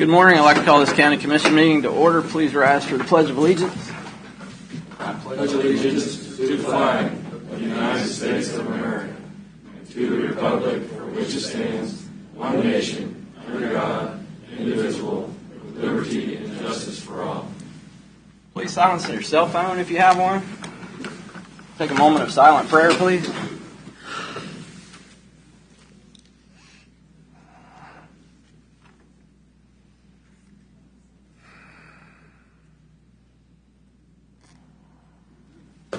Good morning. I'd like to call this County Commission meeting to order. Please rise for the Pledge of Allegiance. I pledge allegiance to the flag of the United States of America and to the republic for which it stands, one nation, under God, indivisible, with liberty and justice for all. Please silence your cell phone if you have one. Take a moment of silent prayer, please.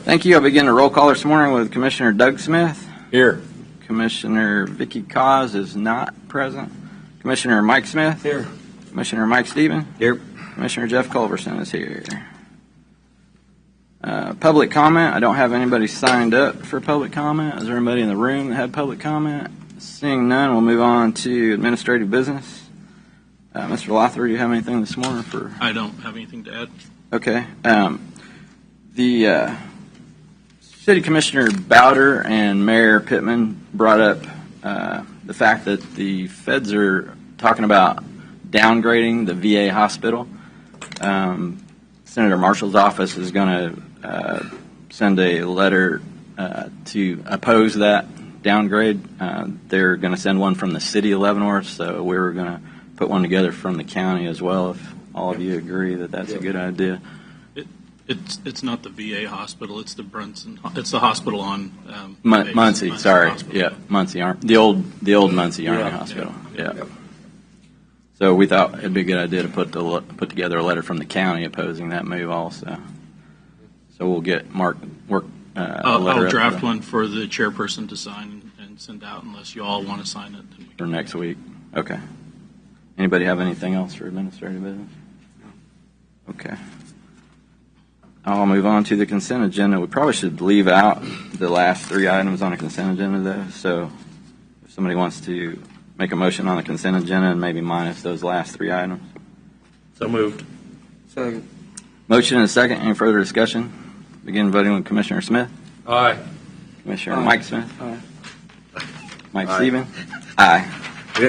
Thank you. I'll begin the roll call this morning with Commissioner Doug Smith. Here. Commissioner Vicky Cause is not present. Commissioner Mike Smith. Here. Commissioner Mike Stephen. Here. Commissioner Jeff Culverson is here. Public comment. I don't have anybody signed up for public comment. Is there anybody in the room that had public comment? Seeing none, we'll move on to administrative business. Mr. Lothar, do you have anything this morning for? I don't have anything to add. Okay. The City Commissioner Bowder and Mayor Pittman brought up the fact that the feds are talking about downgrading the VA hospital. Senator Marshall's office is going to send a letter to oppose that downgrade. They're going to send one from the city of Leavenworth, so we were going to put one together from the county as well, if all of you agree that that's a good idea. It's not the VA hospital. It's the Brunson. It's the hospital on Muncie. Sorry, Hospital. Yeah, Muncie the old Muncie Army Hospital. Yeah. So we thought it'd be a good idea to put together a letter from the county opposing that move also. So we'll get Mark work. I'll draft one for the chairperson to sign and send out, unless you all want to sign it. For next week. Okay. Anybody have anything else for administrative business? Okay. I'll move on to the consent agenda. We probably should leave out the last three items on the consent agenda, though. So if somebody wants to make a motion on the consent agenda and maybe minus those last three items. So moved. Second. Motion and a second. Any further discussion? Begin voting with Commissioner Smith. Aye. Commissioner Aye. Mike Smith. Aye. Mike Aye. Stephen. Aye. Too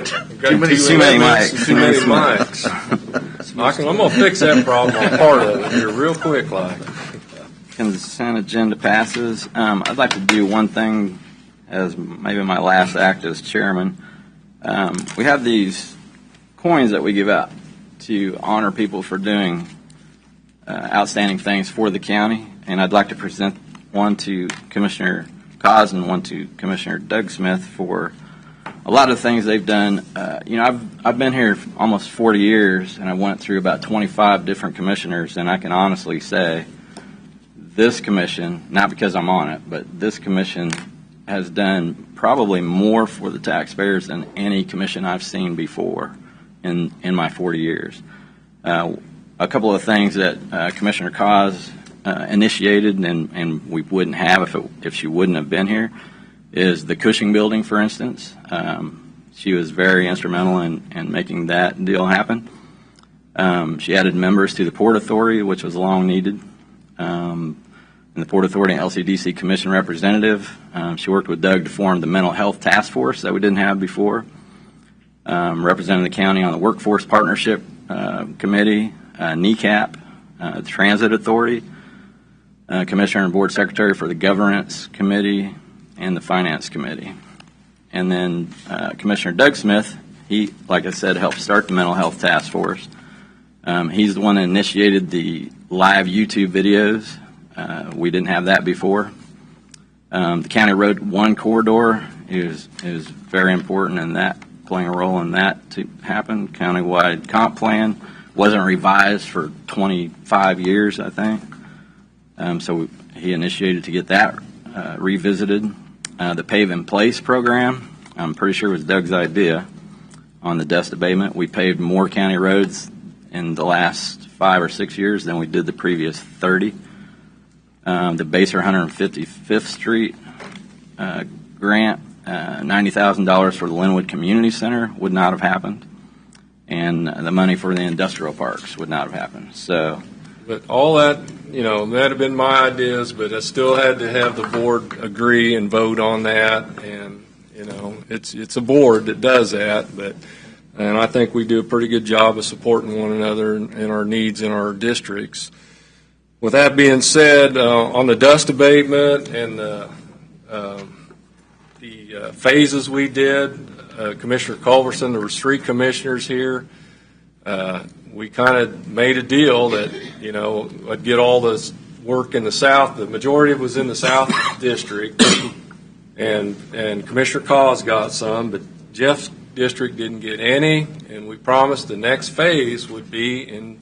many mics. Too many mics. I'm going to fix that problem on part of it here real quick, like. Consent agenda passes. I'd like to do one thing as maybe my last act as chairman. We have these coins that we give out to honor people for doing outstanding things for the county, and I'd like to present one to Commissioner Cos and one to Commissioner Doug Smith for a lot of things they've done. I've been here almost 40 years, and I went through about 25 different commissioners, and I can honestly say this commission, not because I'm on it, but this commission has done probably more for the taxpayers than any commission I've seen before in my 40 years. A couple of things that Commissioner Cos initiated, and we wouldn't have if she wouldn't have been here, is the Cushing building, for instance. She was very instrumental in making that deal happen. She added members to the Port Authority, which was long needed. And the Port Authority and LCDC Commission representative. She worked with Doug to form the Mental Health Task Force that we didn't have before. Represented the county on the Workforce Partnership Committee, NECAP, the Transit Authority, Commissioner and Board Secretary for the Governance Committee, and the Finance Committee. And then Commissioner Doug Smith, he, like I said, helped start the Mental Health Task Force. He's the one that initiated the live YouTube videos. We didn't have that before. The County Road 1 corridor is very important in that, playing a role in that to happen. Countywide comp plan wasn't revised for 25 years, I think. So he initiated to get that revisited. The Pave in Place program, I'm pretty sure it was Doug's idea on the dust abatement. We paved more county roads in the last 5 or 6 years than we did the previous 30. The Baser 155th Street grant, $90,000 for the Linwood Community Center would not have happened. And the money for the industrial parks would not have happened. So, But all that, that had been my ideas, but I still had to have the board agree and vote on that. And, it's a board that does that. But and I think we do a pretty good job of supporting one another and our needs in our districts. With that being said, on the dust abatement and the phases we did, Commissioner Culberson, there was 3 commissioners here. We kind of made a deal that, I'd get all this work in the South. The majority was in the South District, and Commissioner Cause got some, but Jeff's district didn't get any, and we promised the next phase would be in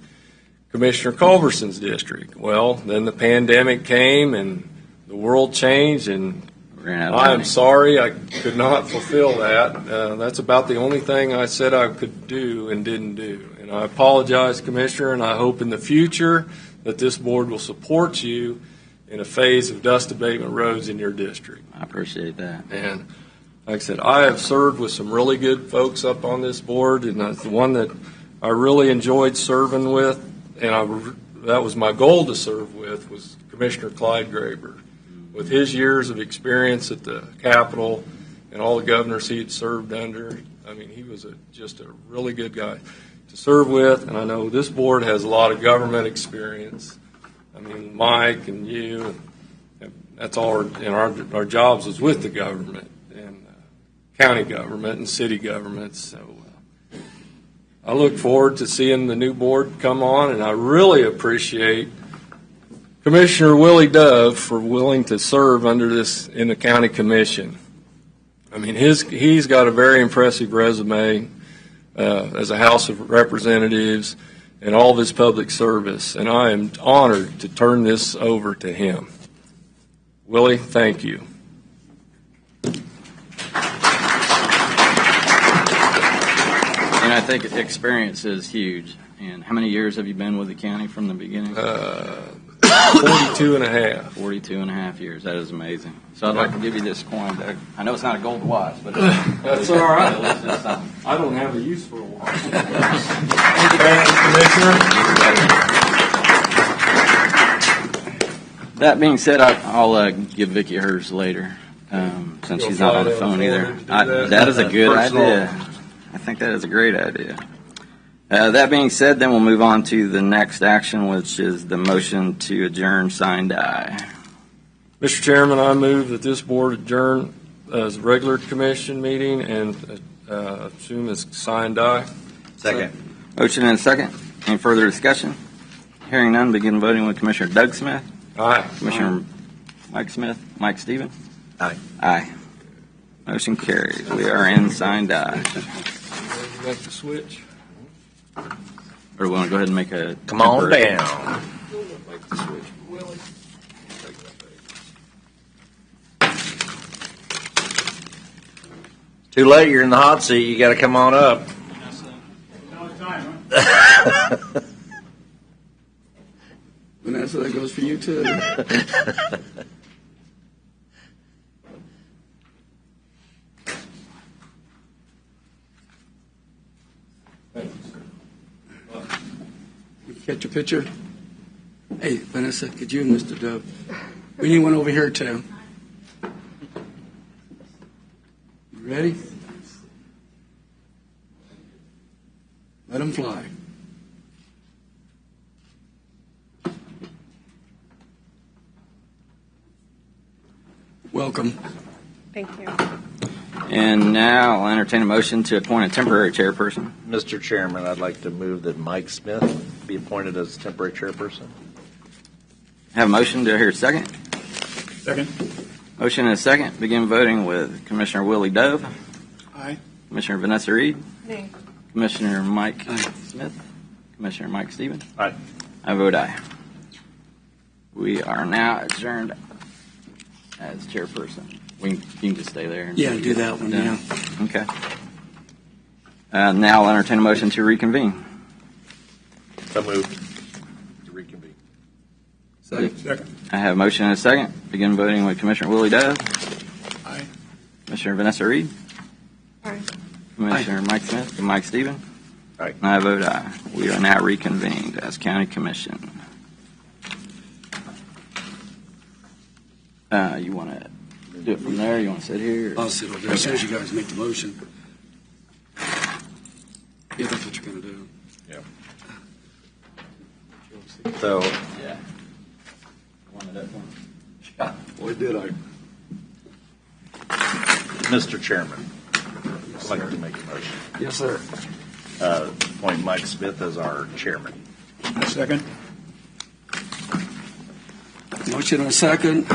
Commissioner Culberson's district. Well, then the pandemic came, and the world changed, and I'm sorry I could not fulfill that. That's about the only thing I said I could do and didn't do. And I apologize, Commissioner, and I hope in the future that this board will support you in a phase of dust abatement roads in your district. I appreciate that. And like I said, I have served with some really good folks up on this board, and the one that I really enjoyed serving with, and that was my goal to serve with, was Commissioner Clyde Graber. With his years of experience at the Capitol and all the governors he had served under, I mean, he was just a really good guy to serve with. And I know this board has a lot of government experience. I mean, Mike and you, that's all our jobs is with the government and county government and city governments. So I look forward to seeing the new board come on, and I really appreciate Commissioner Willie Dove for willing to serve under this in the county commission. I mean, he's got a very impressive resume as a House of Representatives and all of his public service, and I am honored to turn this over to him. Willie, thank you. And I think experience is huge. And how many years have you been with the county from the beginning? 42 and a half. 42 and a half years. That is amazing. So I'd like to give you this coin. I know it's not a gold watch, but that's all right. I don't have a use for a watch. Thanks, Commissioner. That being said, I'll give Vicki hers later, since she's not on the phone either. That is a good idea. I think that is a great idea. That being said, then we'll move on to the next action, which is the motion to adjourn, sign, die. Mr. Chairman, I move that this board adjourn as a regular commission meeting and assume as sign, die. Second. Motion and a second. Any further discussion? Hearing none, begin voting with Commissioner Doug Smith. Aye. Commissioner Mike Smith. Mike Stevens. Aye. Aye. Motion carries. We are in sign, die. Make the switch. Or we want to go ahead and make a Come on temporary- down. Make the switch. Willie. Too late. You're in the hot seat. You got to come on up. Vanessa, that goes for you too. You catch a picture? Hey, Vanessa, could you and Mr. Dove? We need one over here too. You ready? Let them fly. Welcome. Thank you. And now I'll entertain a motion to appoint a temporary chairperson. Mr. Chairman, I'd like to move that Mike Smith be appointed as temporary chairperson. Have a motion. Do I hear a second? Second. Motion and a second. Begin voting with Commissioner Willie Dove. Aye. Commissioner Vanessa Reed. Nay. Commissioner Mike Aye. Smith. Commissioner Mike Stevens. Aye. I vote aye. We are now adjourned as chairperson. You can just stay there. Yeah, do that one, yeah. Okay. Now I'll entertain a motion to reconvene. So moved. To reconvene. Second. I have a motion and a second. Begin voting with Commissioner Willie Dove. Aye. Commissioner Vanessa Reed. Aye. Commissioner Mike Smith and Mike Stevens. Aye. I vote aye. We are now reconvened as County Commission. You want to do it from there? You want to sit here? I'll sit over there as soon as you guys make the motion. Yeah, that's what you're going to do. So, Yeah. Yeah, boy, did I. Mr. Chairman, I'd like to make a motion. Yes, sir. Appoint Mike Smith as our chairman. Second. Motion and a second.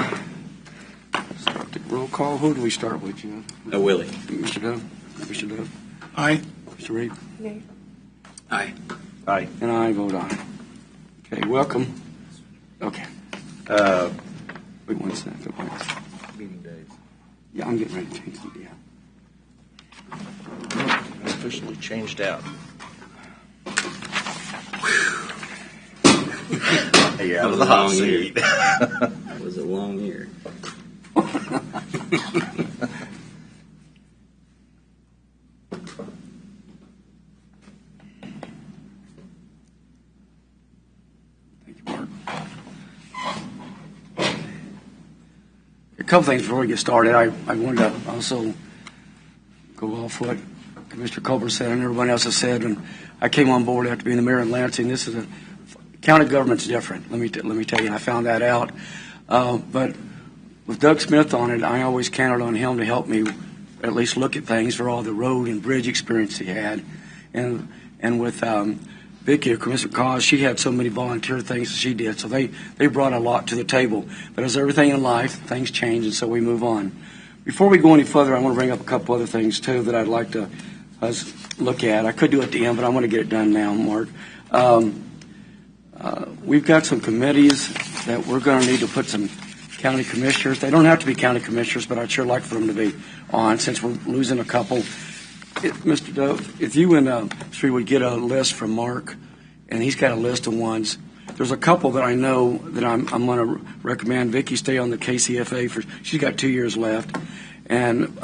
Roll call. Who do we start with, Jim? Willie. Mr. Dove? Mr. Dove? Aye. Mr. Reed? Nay. Aye. Aye. And I vote aye. Okay, welcome. Okay. Wait 1 second. Meeting days. Yeah, I'm getting ready to change it, yeah. Officially changed out. Hey, out of the hot seat. That was a long year. Thank you, Mark. A couple things before we get started. I wanted to also go off what Commissioner Culver said and everyone else has said. And I came on board after being the mayor in Lansing. This is county government's different. Let me tell you. And I found that out. But with Doug Smith on it, I always counted on him to help me at least look at things for all the road and bridge experience he had. And with Vicki, or Commissioner Cause, she had so many volunteer things that she did. So they brought a lot to the table. But as everything in life, things change, and so we move on. Before we go any further, I want to bring up a couple other things, too, that I'd like to look at. I could do it at the end, but I want to get it done now, Mark. We've got some committees that we're going to need to put some county commissioners. They don't have to be county commissioners, but I'd sure like for them to be on since we're losing a couple. Mr. Dove, if you and Sri would get a list from Mark, and he's got a list of ones. There's a couple that I know that I'm going to recommend. Vicki stay on the KCFA she's got 2 years left, and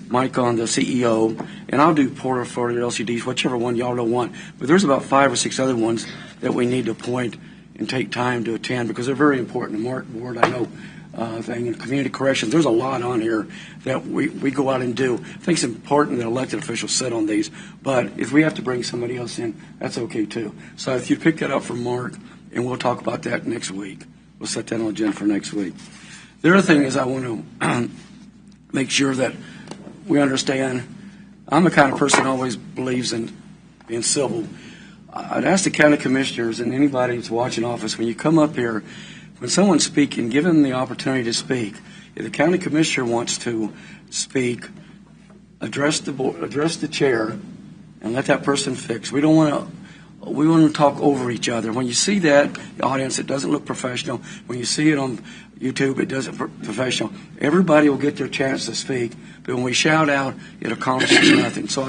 Mike on the CEO, and I'll do Porter for the LCDs, whichever one y'all don't want. But there's about 5 or 6 other ones that we need to appoint and take time to attend because they're very important. The Mark Board, I know, thing, and community corrections. There's a lot on here that we go out and do. I think it's important that elected officials sit on these, but if we have to bring somebody else in, that's okay too. So if you pick that up from Mark, and we'll talk about that next week. We'll set that on the agenda for next week. The other thing is I want to make sure that we understand. I'm the kind of person who always believes in being civil. I'd ask the county commissioners and anybody that's watching office, when you come up here, when someone's speaking, give them the opportunity to speak. If the county commissioner wants to speak, address the board, address the chair, and let that person fix. We want to talk over each other. When you see that, the audience, it doesn't look professional. When you see it on YouTube, it doesn't look professional. Everybody will get their chance to speak, but when we shout out, it accomplishes nothing. So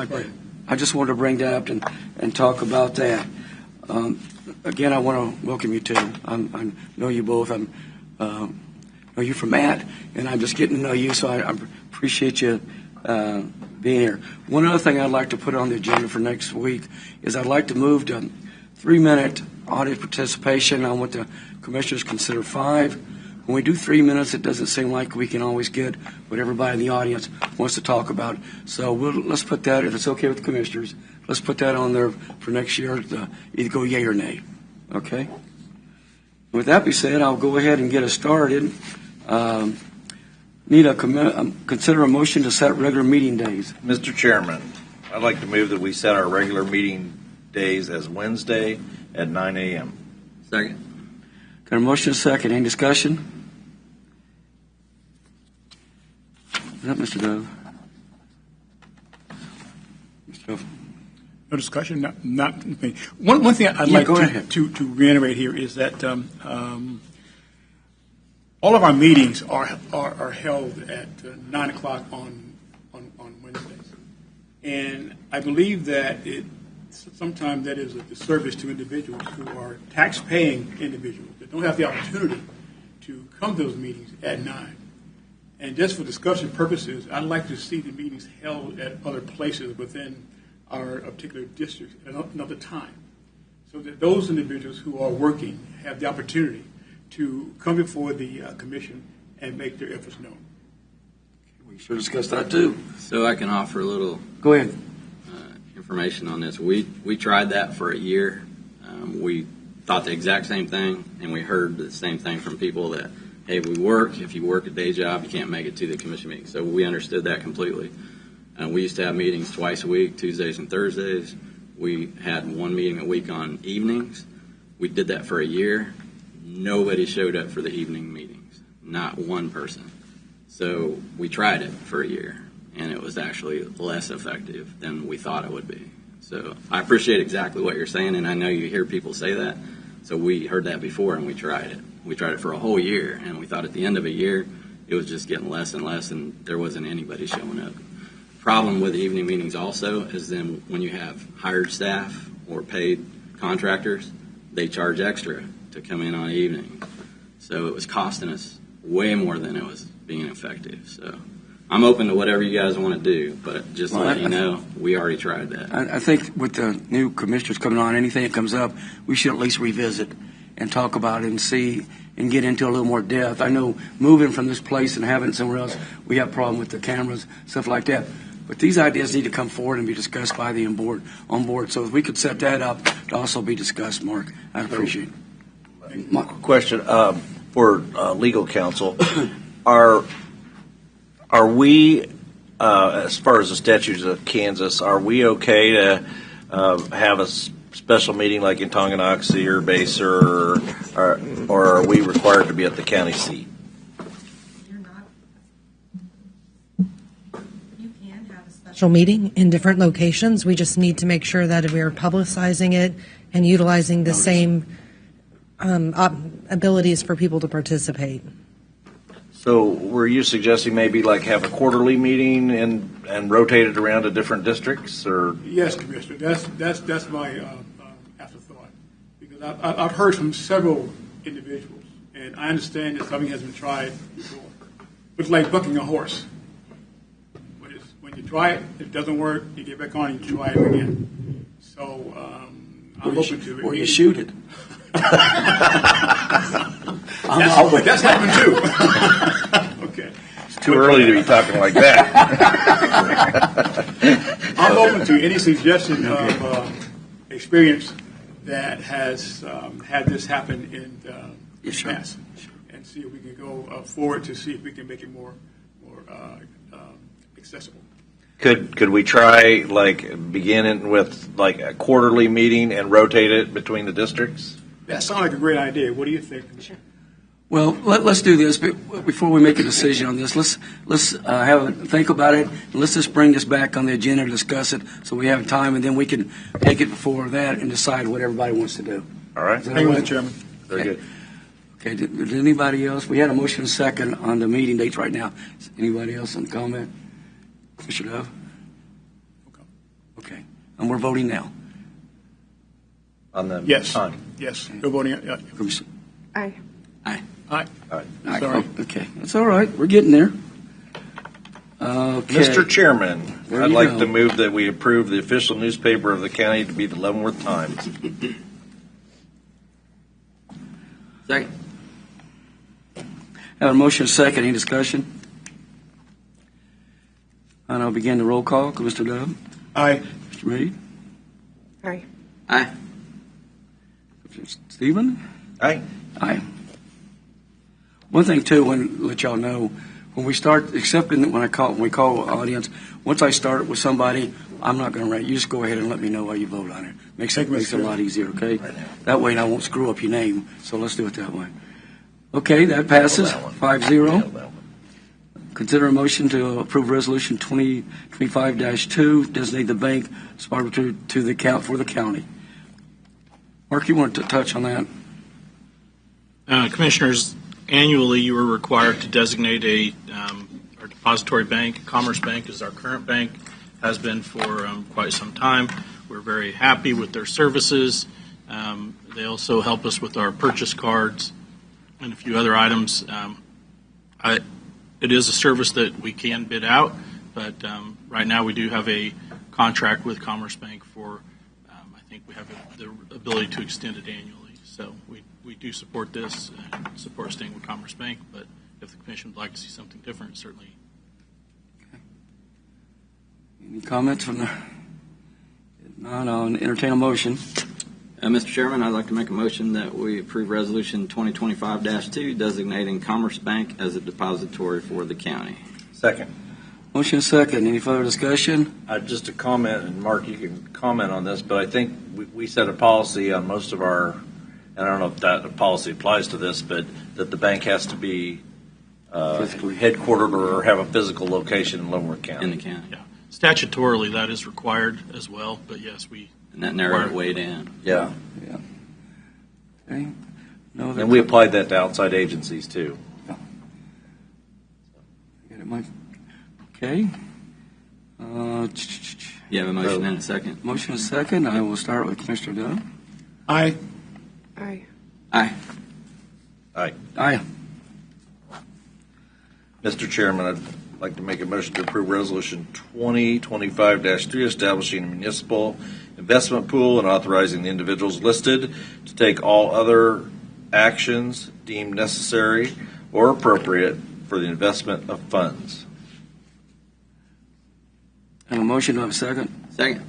I just wanted to bring that up and talk about that. Again, I want to welcome you too. I know you both. I know you from Matt, and I'm just getting to know you, so I appreciate you being here. One other thing I'd like to put on the agenda for next week is I'd like to move to 3-minute audience participation. I want the commissioners to consider 5. When we do 3 minutes, it doesn't seem like we can always get what everybody in the audience wants to talk about. So let's put that, if it's okay with the commissioners, let's put that on there for next year to either go yay or nay. Okay? With that being said, I'll go ahead and get us started. Consider a motion to set regular meeting days. Mr. Chairman, I'd like to move that we set our regular meeting days as Wednesday at 9 a.m. Second. Got a motion, a second. Any discussion? Is that Mr. Dove? Mr. Dove? No discussion. Not me. One thing I'd like to reiterate here is that all of our meetings are held at 9 o'clock on Wednesdays, and I believe that sometimes that is a disservice to individuals who are tax-paying individuals that don't have the opportunity to come to those meetings at 9. And just for discussion purposes, I'd like to see the meetings held at other places within our particular district at another time, so that those individuals who are working have the opportunity to come before the commission and make their efforts known. We should discuss that too. So I can offer a little Go ahead. information on this. We tried that for a year. We thought the exact same thing, and we heard the same thing from people that, hey, if you work a day job, you can't make it to the commission meeting. So we understood that completely. We used to have meetings twice a week, Tuesdays and Thursdays. We had one meeting a week on evenings. We did that for a year. Nobody showed up for the evening meetings, not one person. So we tried it for a year, and it was actually less effective than we thought it would be. So I appreciate exactly what you're saying, and I know you hear people say that. So we heard that before, and we tried it. We tried it for a whole year, and we thought at the end of a year, it was just getting less and less, and there wasn't anybody showing up. Problem with evening meetings also is then when you have hired staff or paid contractors, they charge extra to come in on evening. So it was costing us way more than it was being effective. So I'm open to whatever you guys want to do, but just to let you know, we already tried that. I think with the new commissioners coming on, anything that comes up, we should at least revisit and talk about it and see and get into a little more depth. I know moving from this place and having it somewhere else, we have a problem with the cameras, stuff like that. But these ideas need to come forward and be discussed by the on board. So if we could set that up to also be discussed, Mark, I'd appreciate it. Question for legal counsel: Are we, as far as the statutes of Kansas, are we okay to have a special meeting like in Tonganoxie or Baser, or are we required to be at the county seat? Meeting in different locations. We just need to make sure that we are publicizing it and utilizing the same abilities for people to participate. So were you suggesting maybe like have a quarterly meeting and rotate it around to different districts, or? Yes, Commissioner. That's my afterthought, because I've heard from several individuals, and I understand that something has been tried before. It's like bucking a horse. When you try it, if it doesn't work, you get back on and you try it again. So I'm open to it. Or you shoot it. That's happened too. Okay. It's too early to be talking like that. I'm open to any suggestion of experience that has had this happen in the past, and see if we can go forward to see if we can make it more accessible. Could we try like beginning with like a quarterly meeting and rotate it between the districts? That sounds like a great idea. What do you think? Sure. Well, let's do this before we make a decision on this. Let's think about it. And let's just bring this back on the agenda to discuss it, so we have time, and then we can take it before that and decide what everybody wants to do. All right. Thank you, Mr. Chairman. Very good. Okay. Did anybody else? We had a motion second on the meeting dates right now. Anybody else on comment? Mr. Dove? Okay. And we're voting now. On the Yes. time. Yes. We're voting. Aye. Aye. Aye. Aye. Sorry. Okay. That's all right. We're getting there. Okay. Mr. Chairman, There I'd you like go. to move that we approve the official newspaper of the county to be the Leavenworth Times. Second. Have a motion second. Any discussion? And I'll begin the roll call. Mr. Dove? Aye. Mr. Reed? Aye. Aye. Stephen? Aye. Aye. One thing too, let y'all know, when we start accepting, when we call audience, once I start with somebody, I'm not going to write. You just go ahead and let me know why you vote on it. Makes it a lot easier, okay? That way I won't screw up your name. So let's do it that way. Okay, that passes 5-0. Consider a motion to approve Resolution 2025-2, designate the bank sponsor to the account for the county. Mark, you want to touch on that? Commissioners, annually you are required to designate our depository bank. Commerce Bank is our current bank, has been for quite some time. We're very happy with their services. They also help us with our purchase cards and a few other items. It is a service that we can bid out, but right now we do have a contract with Commerce Bank for, I think we have the ability to extend it annually. So we do support this and support staying with Commerce Bank, but if the Commission would like to see something different, certainly. Okay. Any comments from the No, entertain a motion. Mr. Chairman, I'd like to make a motion that we approve Resolution 2025-2 designating Commerce Bank as a depository for the county. Second. Motion is second. Any further discussion? Just a comment, and Mark, you can comment on this, but I think we set a policy on most of our, and I don't know if that policy applies to this, but that the bank has to be headquartered or have a physical location in Leavenworth County. In the county. Yeah. Statutorily, that is required as well, but yes, And that narrowed it way down. Yeah. Okay. No, And we applied that to outside agencies, too. Get it, Mike? Okay. You have a motion and a second? Motion is second. I will start with Commissioner Dove. Aye. Aye. Aye. Aye. Aye. Mr. Chairman, I'd like to make a motion to approve Resolution 2025-3 establishing a municipal investment pool and authorizing the individuals listed to take all other actions deemed necessary or appropriate for the investment of funds. I have a motion. Do I have a second? Second.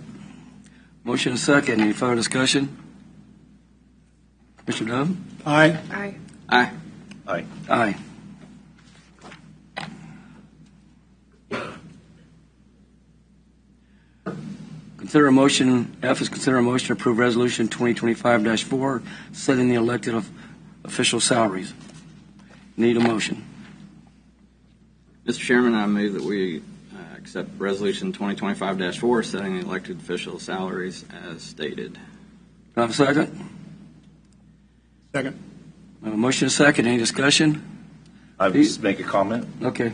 Motion is second. Any further discussion? Commissioner Dove? Aye. Aye. Aye. Aye. Aye. Consider a motion, F is consider a motion to approve Resolution 2025-4, setting the elected official salaries. Need a motion. Mr. Chairman, I move that we accept Resolution 2025-4, setting the elected official salaries as stated. Do I have a second? Second. I have a motion and a second. Any discussion? I'll just make a comment. Okay.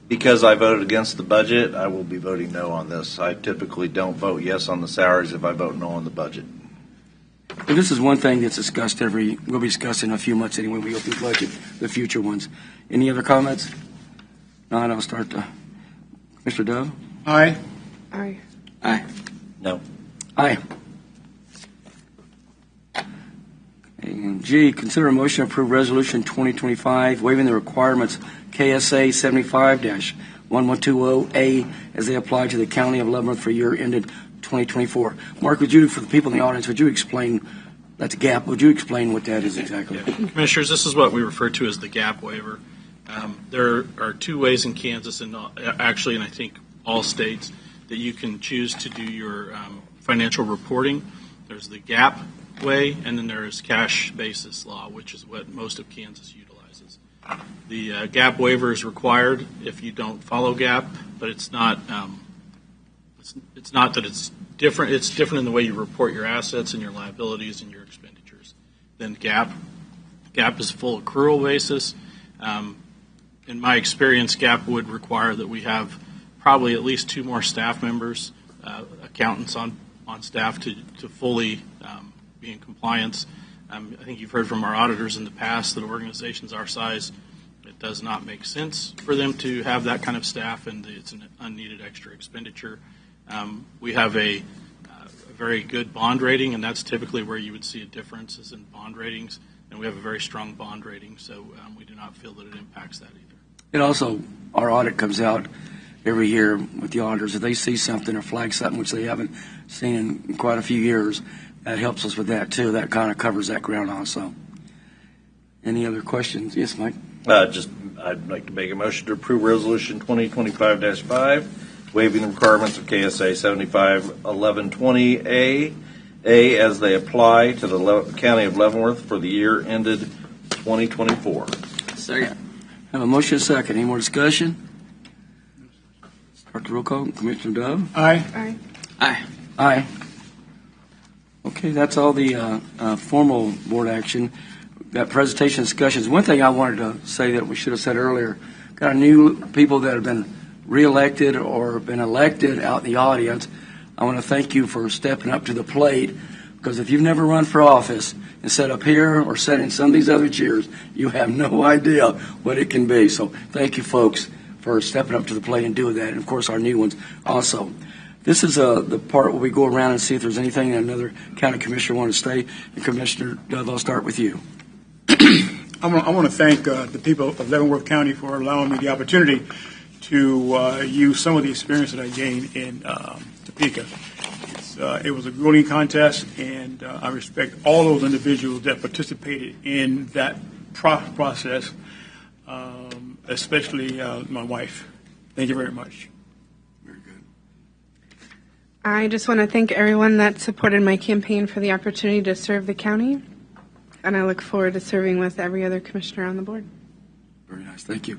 Because I voted against the budget, I will be voting no on this. I typically don't vote yes on the salaries if I vote no on the budget. Well, this is one thing that's discussed we'll be discussing in a few months anyway. We go through the budget, the future ones. Any other comments? Not, I'll start. Mr. Dove? Aye. Aye. Aye. No. Aye. And G, consider a motion to approve Resolution 2025, waiving the requirements KSA 75-1120A as they apply to the County of Leavenworth for year ended 2024. Mark, for the people in the audience, would you explain, that's a gap, would you explain what that is exactly? Commissioners, this is what we refer to as the gap waiver. There are two ways in Kansas, and actually in I think all states, that you can choose to do your financial reporting. There's the gap way, and then there's cash basis law, which is what most of Kansas utilizes. The gap waiver is required if you don't follow gap, but it's not. It's not that it's different. It's different in the way you report your assets and your liabilities and your expenditures than gap. Gap is a full accrual basis. In my experience, gap would require that we have probably at least two more staff members, accountants on staff to fully be in compliance. I think you've heard from our auditors in the past that organizations our size, it does not make sense for them to have that kind of staff, and it's an unneeded extra expenditure. We have a very good bond rating, and that's typically where you would see a difference is in bond ratings, and we have a very strong bond rating, so we do not feel that it impacts that either. And also, our audit comes out every year with the auditors. If they see something or flag something which they haven't seen in quite a few years, that helps us with that, too. That kind of covers that ground also. Any other questions? Yes, Mike? I'd like to make a motion to approve Resolution 2025-5, waiving the requirements of KSA 75-1120A as they apply to the County of Leavenworth for the year ended 2024. Second. I have a motion and a second. Any more discussion? Start the roll call. Commissioner Dove? Aye. Aye. Aye. Aye. Okay, that's all the formal board action. Got presentation discussions. One thing I wanted to say that we should have said earlier, got new people that have been reelected or been elected out in the audience. I want to thank you for stepping up to the plate, because if you've never run for office and sat up here or sat in some of these other chairs, you have no idea what it can be. So thank you, folks, for stepping up to the plate and doing that, and of course our new ones also. This is the part where we go around and see if there's anything that another county commissioner want to say. And Commissioner Dove, I'll start with you. I want to thank the people of Leavenworth County for allowing me the opportunity to use some of the experience that I gained in Topeka. it was a grueling contest, and I respect all those individuals that participated in that process, especially my wife. Thank you very much. Very good. I just want to thank everyone that supported my campaign for the opportunity to serve the county, and I look forward to serving with every other commissioner on the board. Very nice. Thank you.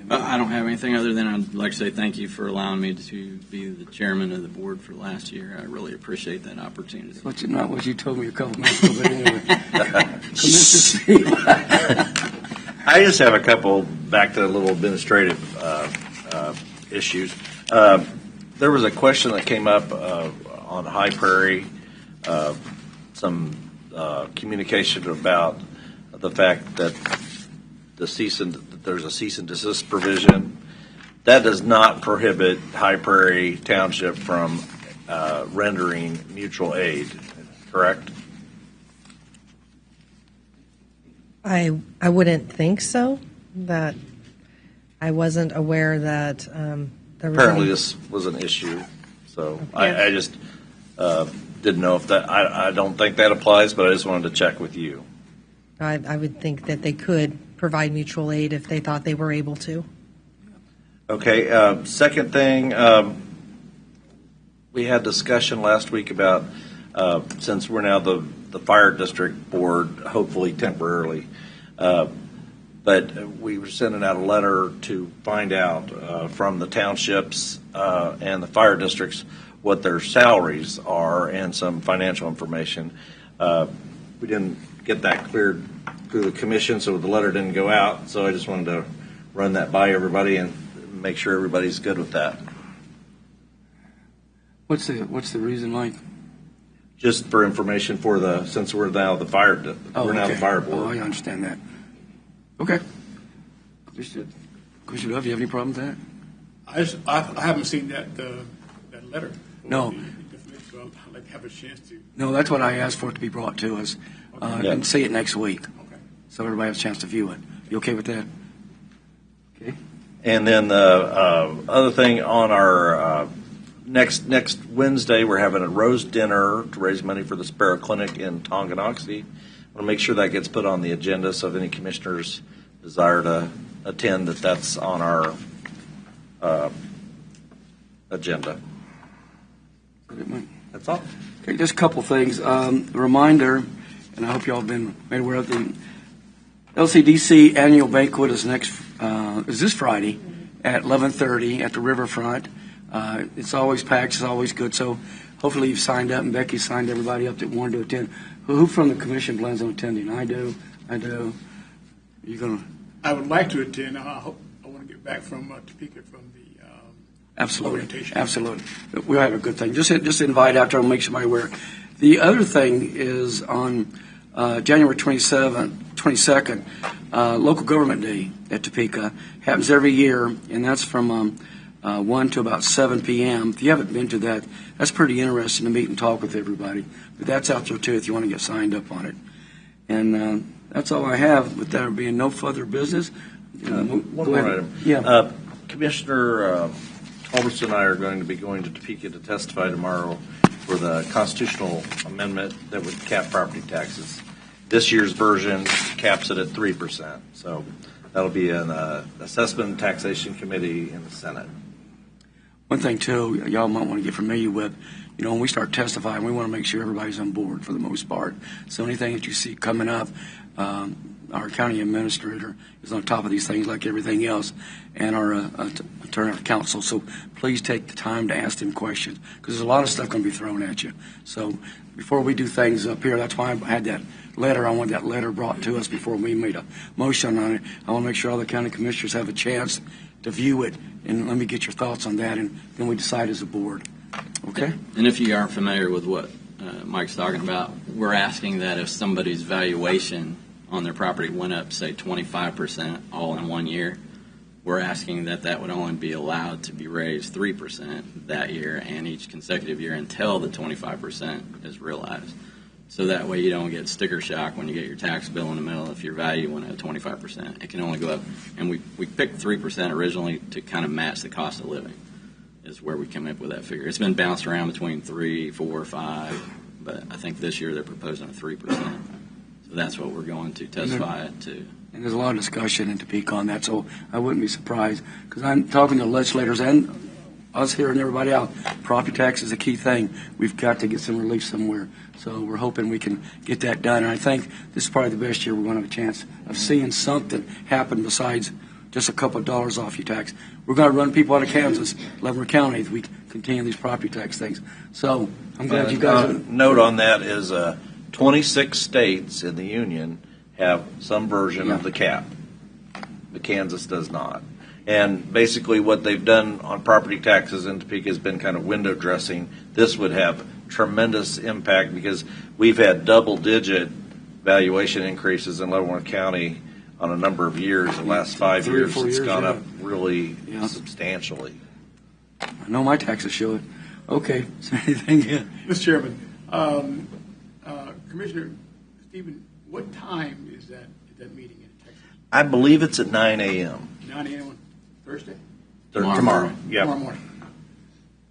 I don't have anything other than I'd like to say thank you for allowing me to be the chairman of the board for last year. I really appreciate that opportunity. Not what you told me a couple minutes ago, but anyway. Commissioner Steve. I just have a couple back to little administrative issues. There was a question that came up on High Prairie, some communication about the fact that there's a cease and desist provision. That does not prohibit High Prairie Township from rendering mutual aid, correct? I wouldn't think so. That I wasn't aware that there was Apparently any- this was an issue, so Yes. I just didn't know if that, I don't think that applies, but I just wanted to check with you. I would think that they could provide mutual aid if they thought they were able to. Okay, second thing, we had discussion last week about, since we're now the fire district board, hopefully temporarily, but we were sending out a letter to find out from the townships and the fire districts what their salaries are and some financial information. We didn't get that cleared through the commission, so the letter didn't go out, so I just wanted to run that by everybody and make sure everybody's good with that. What's the reason, Mike? Just for information for since we're now the fire, we're now the fire Oh, board. I understand that. Okay. Commissioner Dove, do you have any problem with that? I haven't seen that letter. No. So I'd like to have a chance to. No, that's what I asked for it to be brought to us, and see it next week, Okay. so everybody has a chance to view it. You okay with that? Okay. And then the other thing on our next Wednesday, we're having a rose dinner to raise money for the Sparrow Clinic in Tonganoxie. I want to make sure that gets put on the agenda, so if any commissioners desire to attend, that's on our agenda. That's all. Okay, just a couple things. A reminder, and I hope you all have been made aware of the LCDC annual banquet is this Friday at 11:30 at the riverfront. It's always packed. It's always good. So hopefully you've signed up, and Becky signed everybody up that wanted to attend. Who from the commission plans on attending? I do. You gonna? I would like to attend. I want to get back from Topeka from the Absolutely. orientation. Absolutely. We'll have a good thing. Just invite out there and make somebody aware. The other thing is on January 22nd, Local Government Day at Topeka. Happens every year, and that's from 1 to about 7 p.m. If you haven't been to that, that's pretty interesting to meet and talk with everybody. But that's out there, too, if you want to get signed up on it. And that's all I have. With there being no further business. One more item. Yeah. Commissioner Culbertson and I are going to be going to Topeka to testify tomorrow for the constitutional amendment that would cap property taxes. This year's version caps it at 3%. So that'll be an assessment and taxation committee in the Senate. One thing, too, y'all might want to get familiar with, when we start testifying, we want to make sure everybody's on board for the most part. So anything that you see coming up, our county administrator is on top of these things like everything else, and our attorney, our counsel. So please take the time to ask them questions, because there's a lot of stuff going to be thrown at you. So before we do things up here, that's why I had that letter. I want that letter brought to us before we made a motion on it. I want to make sure all the county commissioners have a chance to view it, and let me get your thoughts on that, and then we decide as a board. Okay? And if you aren't familiar with what Mike's talking about, we're asking that if somebody's valuation on their property went up, say 25% all in 1 year, we're asking that would only be allowed to be raised 3% that year and each consecutive year until the 25% is realized. So that way you don't get sticker shock when you get your tax bill in the middle if your value went up 25%. It can only go up. And we picked 3% originally to kind of match the cost of living. is where we came up with that figure. It's been bounced around between 3, 4, 5, but I think this year they're proposing a 3%. So that's what we're going to testify it to. And there's a lot of discussion in Topeka on that, so I wouldn't be surprised. Because I'm talking to legislators and us here and everybody else, property tax is a key thing. We've got to get some relief somewhere. So we're hoping we can get that done. And I think this is probably the best year we're going to have a chance of seeing something happen besides just a couple of dollars off your tax. We're going to run people out of Kansas, Leavenworth County, if we continue these property tax things. So I'm glad you guys... Note on that is 26 states in the Union have some version of the cap, but Kansas does not. And basically what they've done on property taxes in Topeka has been kind of window dressing. This would have tremendous impact because we've had double-digit valuation increases in Leavenworth County on a number of years. The last 5 3 or years, 4 it's years, gone yeah. up really Yeah. substantially. I know my taxes show it. Okay, is there anything? Yeah. Mr. Chairman, Commissioner Stephen, what time is that meeting in Texas? I believe it's at 9 a.m. 9 a.m. on Thursday? Tomorrow. Yeah. Tomorrow morning.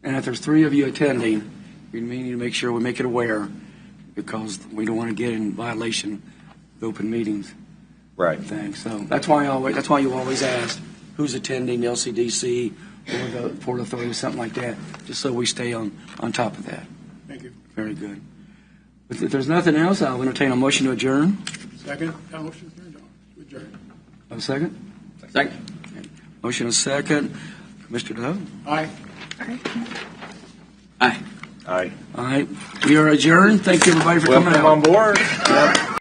And if there's 3 of you attending, we need to make sure we make it aware because we don't want to get in violation of open meetings. Right. Thing. So that's why you always ask who's attending the LCDC or the Port Authority, something like that, just so we stay on top of that. Thank you. Very good. If there's nothing else, I'll entertain a motion to adjourn. Second, motion to adjourn. Have a second? Second. Motion is second. Mr. Dove? Aye. Aye. Aye. All right. We are adjourned. Thank you, everybody, for coming Welcome out. on board. Yep.